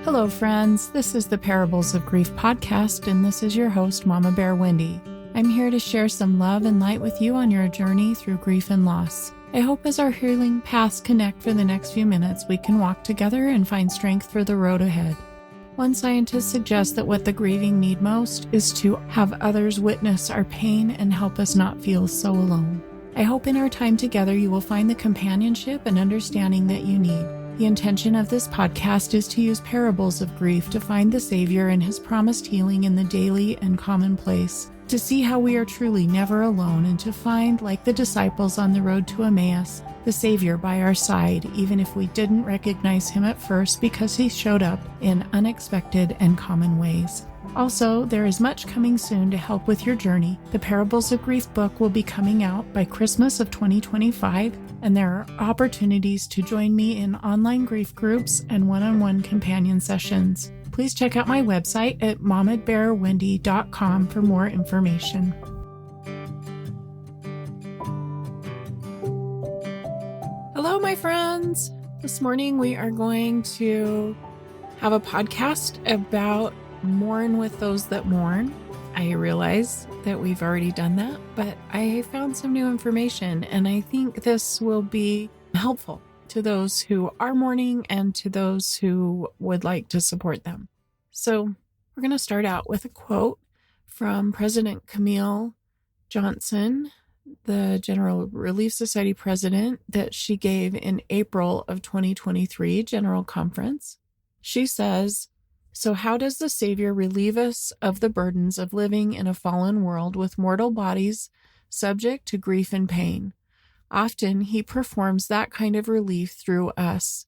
Hello, friends. This is the Parables of Grief podcast, and this is your host, Mama Bear Wendy. I'm here to share some love and light with you on your journey through grief and loss. I hope as our healing paths connect for the next few minutes, we can walk together and find strength for the road ahead. One scientist suggests that what the grieving need most is to have others witness our pain and help us not feel so alone. I hope in our time together you will find the companionship and understanding that you need. The intention of this podcast is to use parables of grief to find the Savior and His promised healing in the daily and commonplace, to see how we are truly never alone, and to find, like the disciples on the road to Emmaus, the Savior by our side, even if we didn't recognize Him at first because He showed up in unexpected and common ways. Also, there is much coming soon to help with your journey. The Parables of Grief book will be coming out by Christmas of 2025, and there are opportunities to join me in online grief groups and one-on-one companion sessions. Please check out my website at mamabearwendy.com for more information. Hello, my friends. This morning we are going to have a podcast about mourn with those that mourn. I realize that we've already done that, but I found some new information, and I think this will be helpful to those who are mourning and to those who would like to support them. So we're going to start out with a quote from President Camille Johnson, the General Relief Society president, that she gave in April of 2023 General Conference. She says, "So how does the Savior relieve us of the burdens of living in a fallen world with mortal bodies subject to grief and pain? Often He performs that kind of relief through us.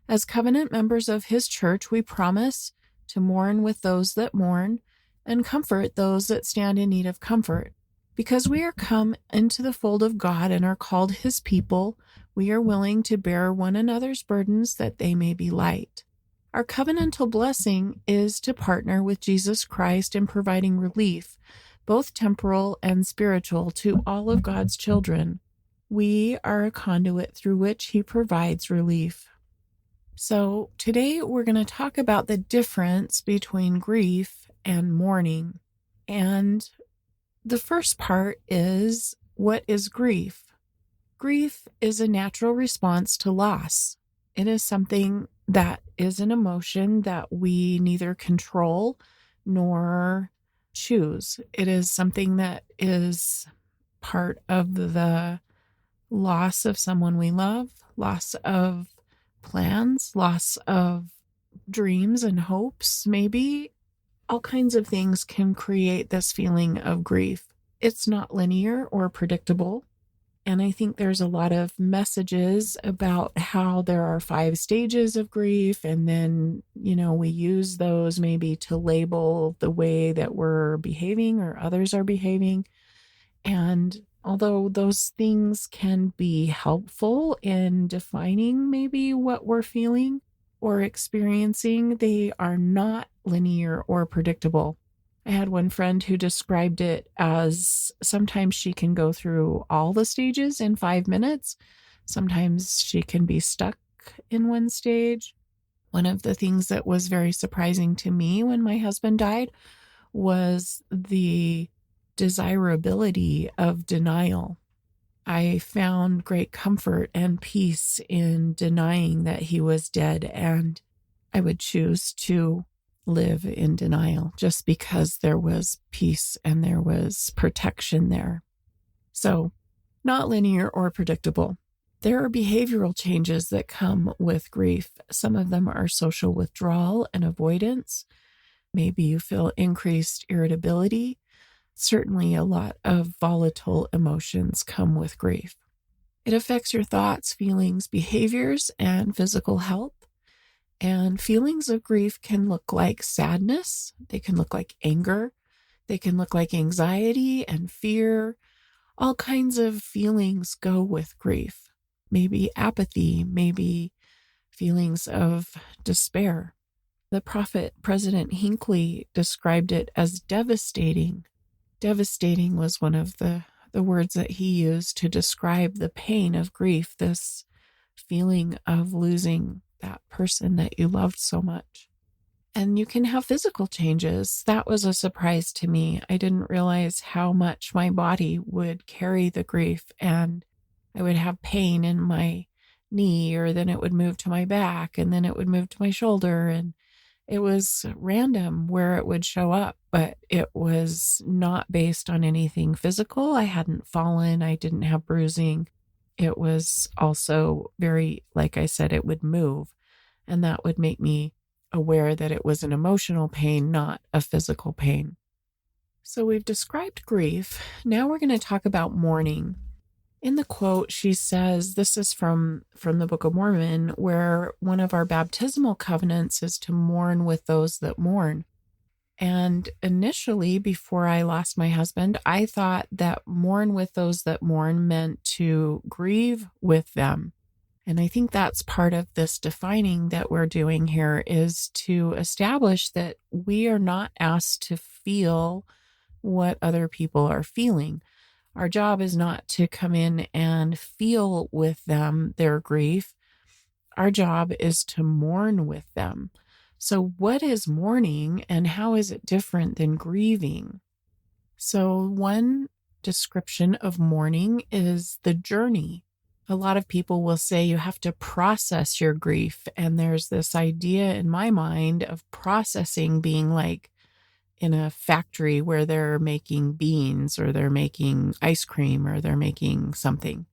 As covenant members of His church, we promise to mourn with those that mourn and comfort those that stand in need of comfort. Because we are come into the fold of God and are called His people, we are willing to bear one another's burdens that they may be light. Our covenantal blessing is to partner with Jesus Christ in providing relief, both temporal and spiritual, to all of God's children. We are a conduit through which He provides relief." So today we're going to talk about the difference between grief and mourning. And the first part is, what is grief? Grief is a natural response to loss. It is something that is an emotion that we neither control nor choose. It is something that is part of the loss of someone we love, loss of plans, loss of dreams and hopes. Maybe all kinds of things can create this feeling of grief. It's not linear or predictable. And I think there's a lot of messages about how there are 5 stages of grief. And then, we use those maybe to label the way that we're behaving or others are behaving. And although those things can be helpful in defining maybe what we're feeling or experiencing, they are not linear or predictable. I had one friend who described it as sometimes she can go through all the stages in 5 minutes. Sometimes she can be stuck in one stage. One of the things that was very surprising to me when my husband died was the desirability of denial. I found great comfort and peace in denying that he was dead, and I would choose to live in denial just because there was peace and there was protection there. So, not linear or predictable. There are behavioral changes that come with grief. Some of them are social withdrawal and avoidance. Maybe you feel increased irritability. Certainly a lot of volatile emotions come with grief. It affects your thoughts, feelings, behaviors, and physical health. And feelings of grief can look like sadness. They can look like anger. They can look like anxiety and fear. All kinds of feelings go with grief. Maybe apathy, maybe feelings of despair. The prophet President Hinckley described it as devastating. Devastating was one of the words that he used to describe the pain of grief, this feeling of losing that person that you loved so much. And you can have physical changes. That was a surprise to me. I didn't realize how much my body would carry the grief, and I would have pain in my knee, or then it would move to my back, and then it would move to my shoulder. And it was random where it would show up, but it was not based on anything physical. I hadn't fallen, I didn't have bruising. It was also very, like I said, it would move, and that would make me aware that it was an emotional pain, not a physical pain. So we've described grief. Now we're going to talk about mourning. In the quote, she says, this is from the Book of Mormon, where one of our baptismal covenants is to mourn with those that mourn. And initially, before I lost my husband, I thought that mourn with those that mourn meant to grieve with them. And I think that's part of this defining that we're doing here, is to establish that we are not asked to feel what other people are feeling. Our job is not to come in and feel with them their grief. Our job is to mourn with them. So what is mourning, and how is it different than grieving? So one description of mourning is the journey. A lot of people will say you have to process your grief. And there's this idea in my mind of processing being like in a factory where they're making beans, or they're making ice cream, or they're making something.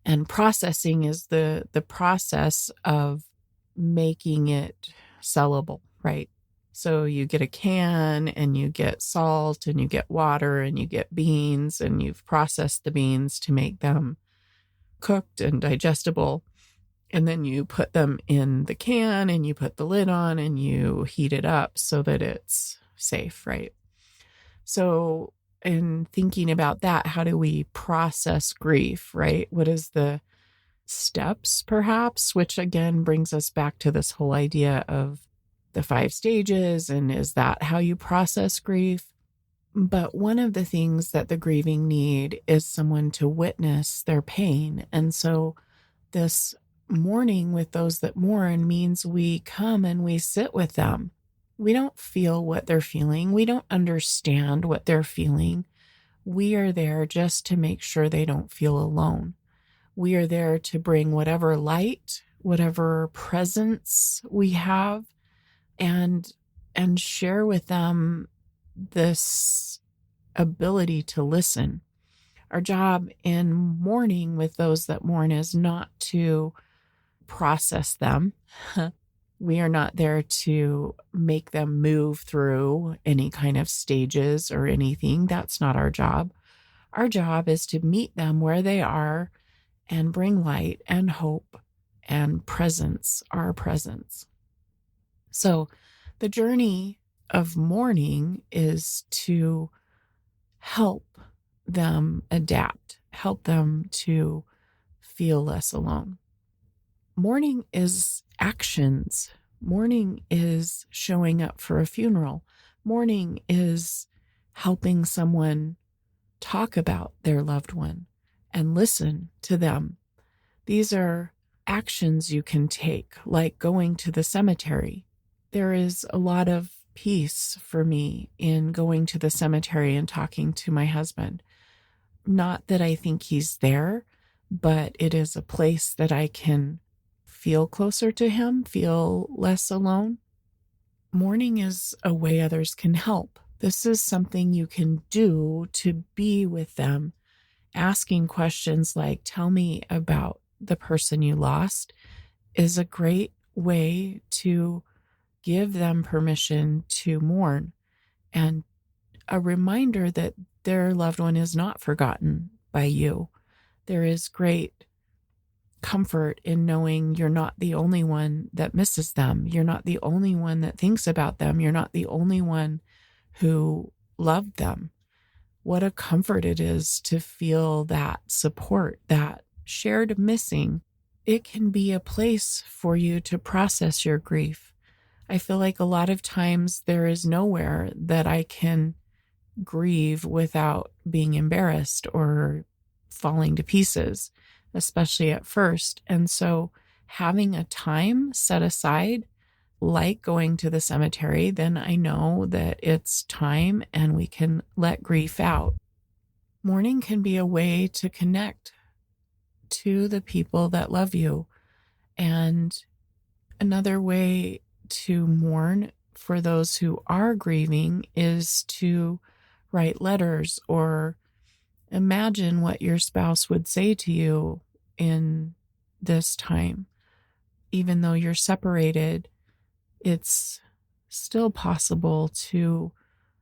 And processing is the process of making it sellable, right? So you get a can, and you get salt, and you get water, and you get beans, and you've processed the beans to make them cooked and digestible. And then you put them in the can, and you put the lid on, and you heat it up so that it's safe, right? So in thinking about that, how do we process grief, right? What is the steps, perhaps, which again brings us back to this whole idea of the 5 stages, and is that how you process grief? But one of the things that the grieving need is someone to witness their pain. And so this mourning with those that mourn means we come and we sit with them. We don't feel what they're feeling. We don't understand what they're feeling. We are there just to make sure they don't feel alone. We are there to bring whatever light, whatever presence we have, and share with them this ability to listen. Our job in mourning with those that mourn is not to process them. We are not there to make them move through any kind of stages or anything. That's not our job. Our job is to meet them where they are and bring light and hope and presence, our presence. So the journey of mourning is to help them adapt, help them to feel less alone. Mourning is actions. Mourning is showing up for a funeral. Mourning is helping someone talk about their loved one and listen to them. These are actions you can take, like going to the cemetery. There is a lot of peace for me in going to the cemetery and talking to my husband. Not that I think he's there, but it is a place that I can feel closer to him, feel less alone. Mourning is a way others can help. This is something you can do to be with them. Asking questions like, tell me about the person you lost, is a great way to give them permission to mourn, and a reminder that their loved one is not forgotten by you. There is great comfort in knowing you're not the only one that misses them. You're not the only one that thinks about them. You're not the only one who loved them. What a comfort it is to feel that support, that shared missing. It can be a place for you to process your grief. I feel like a lot of times there is nowhere that I can grieve without being embarrassed or falling to pieces, especially at first. And so having a time set aside like going to the cemetery, then I know that it's time and we can let grief out. Mourning can be a way to connect to the people that love you. And another way to mourn for those who are grieving is to write letters or imagine what your spouse would say to you in this time. Even though you're separated, it's still possible to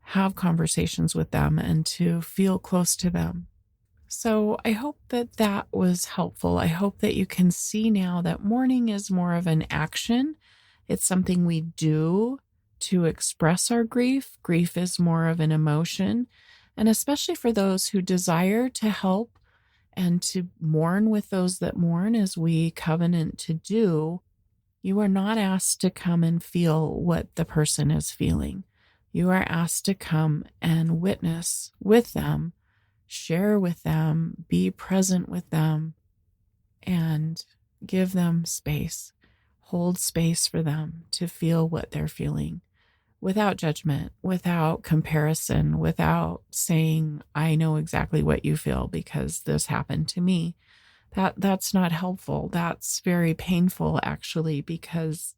have conversations with them and to feel close to them. So I hope that that was helpful. I hope that you can see now that mourning is more of an action. It's something we do to express our grief. Grief is more of an emotion. And especially for those who desire to help and to mourn with those that mourn, as we covenant to do, you are not asked to come and feel what the person is feeling. You are asked to come and witness with them, share with them, be present with them, and give them space. Hold space for them to feel what they're feeling without judgment, without comparison, without saying, I know exactly what you feel because this happened to me. That's not helpful. That's very painful, actually, because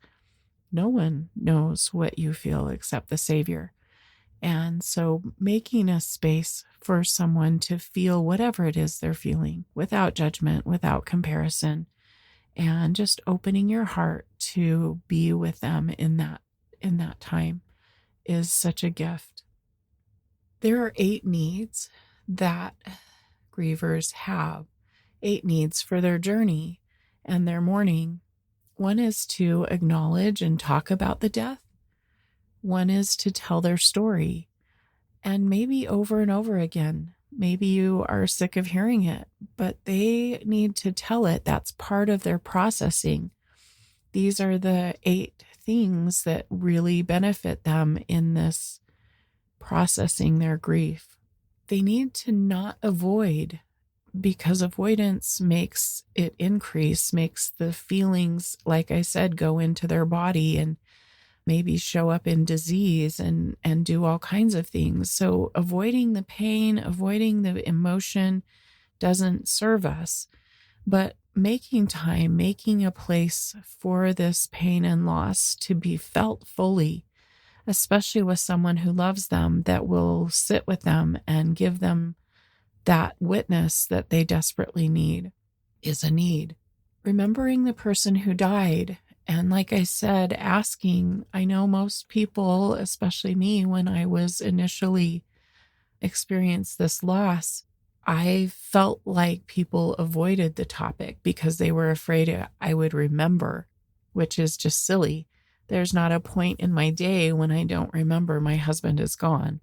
no one knows what you feel except the Savior. And so making a space for someone to feel whatever it is they're feeling without judgment, without comparison, and just opening your heart to be with them in that time is such a gift. There are 8 needs that grievers have, 8 needs for their journey and their mourning. One is to acknowledge and talk about the death. One is to tell their story, and maybe over and over again. Maybe you are sick of hearing it, but they need to tell it. That's part of their processing. These are the 8 things that really benefit them in this processing their grief. They need to not avoid, because avoidance makes it increase, makes the feelings, like I said, go into their body and maybe show up in disease and do all kinds of things. So avoiding the pain, avoiding the emotion doesn't serve us. But making time, making a place for this pain and loss to be felt fully, especially with someone who loves them, that will sit with them and give them that witness that they desperately need, is a need. Remembering the person who died. And like I said, asking, I know most people, especially me, when I was initially experienced this loss, I felt like people avoided the topic because they were afraid I would remember, which is just silly. There's not a point in my day when I don't remember my husband is gone.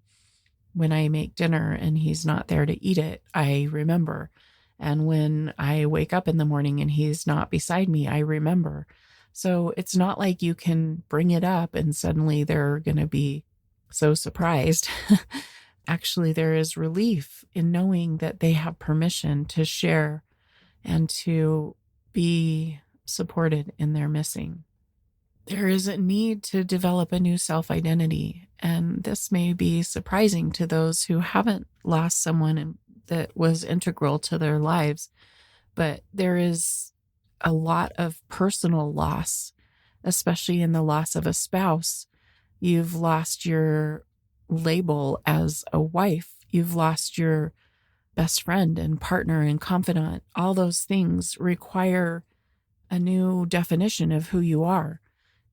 When I make dinner and he's not there to eat it, I remember. And when I wake up in the morning and he's not beside me, I remember. So it's not like you can bring it up and suddenly they're going to be so surprised. Actually, there is relief in knowing that they have permission to share and to be supported in their missing. There is a need to develop a new self-identity, and this may be surprising to those who haven't lost someone that was integral to their lives, but there is a lot of personal loss, especially in the loss of a spouse. You've lost your label as a wife. You've lost your best friend and partner and confidant. All those things require a new definition of who you are.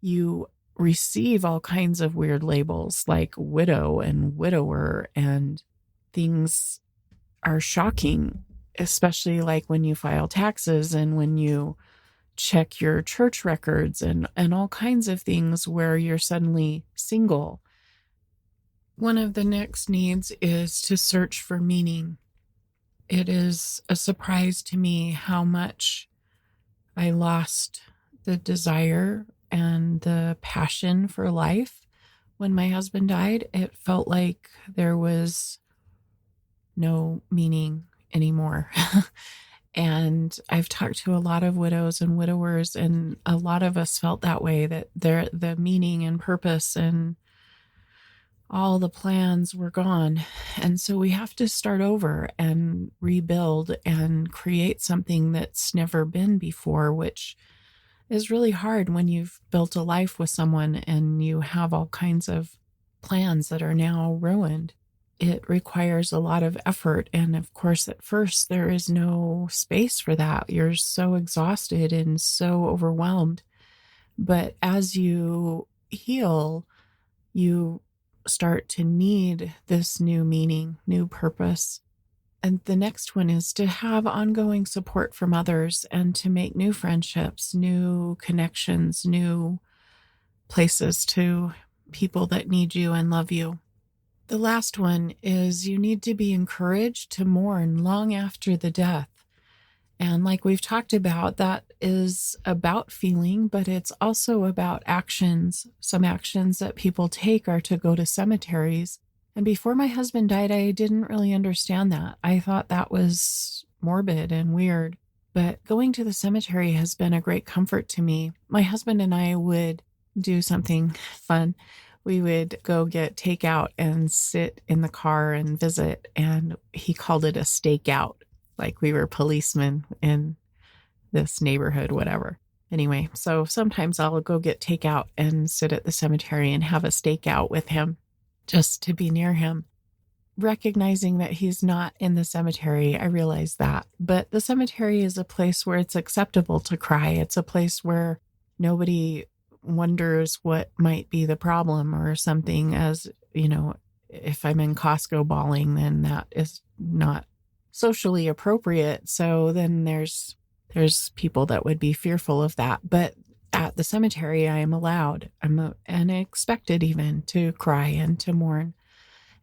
You receive all kinds of weird labels like widow and widower, and things are shocking, especially like when you file taxes and when you check your church records and all kinds of things where you're suddenly single. One of the next needs is to search for meaning. It is a surprise to me how much I lost the desire and the passion for life when my husband died. It felt like there was no meaning anymore. And I've talked to a lot of widows and widowers, and a lot of us felt that way, that the meaning and purpose and all the plans were gone. And so we have to start over and rebuild and create something that's never been before, which is really hard when you've built a life with someone and you have all kinds of plans that are now ruined. It requires a lot of effort. And of course, at first, there is no space for that. You're so exhausted and so overwhelmed. But as you heal, you start to need this new meaning, new purpose. And the next one is to have ongoing support from others and to make new friendships, new connections, new places to people that need you and love you. The last one is you need to be encouraged to mourn long after the death. And like we've talked about, that is about feeling, but it's also about actions. Some actions that people take are to go to cemeteries. And before my husband died, I didn't really understand that. I thought that was morbid and weird. But going to the cemetery has been a great comfort to me. My husband and I would do something fun. We would go get takeout and sit in the car and visit. And he called it a stakeout, like we were policemen in this neighborhood, whatever. Anyway, so sometimes I'll go get takeout and sit at the cemetery and have a stakeout with him, just to be near him. Recognizing that he's not in the cemetery, I realize that. But the cemetery is a place where it's acceptable to cry. It's a place where nobody wonders what might be the problem or something. As, you know, if I'm in Costco bawling, then that is not socially appropriate. So then there's people that would be fearful of that. But at the cemetery, I am allowed, and expected even, to cry and to mourn.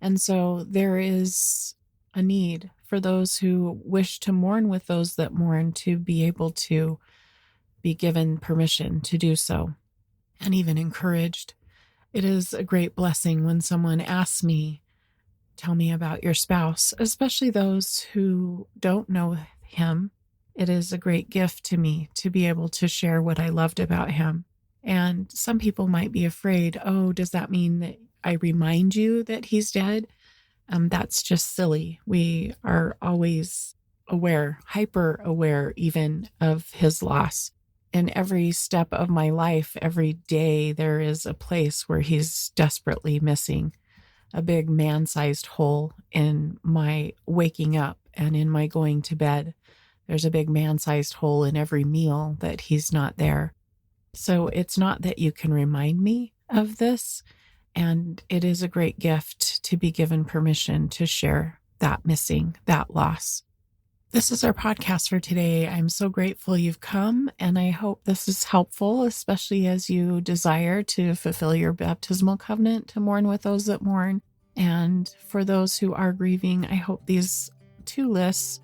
And so there is a need for those who wish to mourn with those that mourn to be able to be given permission to do so, and even encouraged. It is a great blessing when someone asks me, tell me about your spouse, especially those who don't know him. It is a great gift to me to be able to share what I loved about him. And some people might be afraid, oh, does that mean that I remind you that he's dead? That's just silly. We are always aware, hyper aware even, of his loss. In every step of my life, every day, there is a place where he's desperately missing. A big man-sized hole in my waking up and in my going to bed. There's a big man-sized hole in every meal that he's not there. So it's not that you can remind me of this, and it is a great gift to be given permission to share that missing, that loss. This is our podcast for today. I'm so grateful you've come, and I hope this is helpful, especially as you desire to fulfill your baptismal covenant to mourn with those that mourn. And for those who are grieving, I hope these 2 lists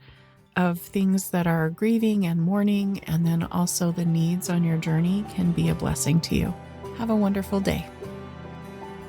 of things that are grieving and mourning, and then also the needs on your journey, can be a blessing to you. Have a wonderful day.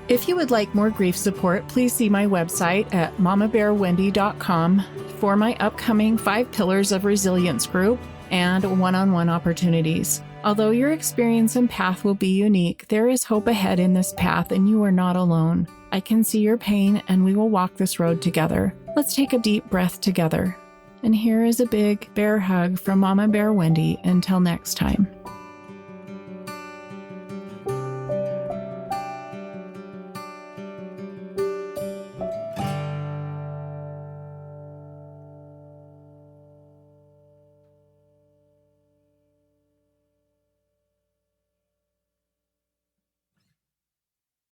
If you would like more grief support, please see my website at mamabearwendy.com for my upcoming 5 Pillars of Resilience group and one-on-one opportunities. Although your experience and path will be unique, there is hope ahead in this path, and you are not alone. I can see your pain, and we will walk this road together. Let's take a deep breath together. And here is a big bear hug from Mama Bear Wendy. Until next time.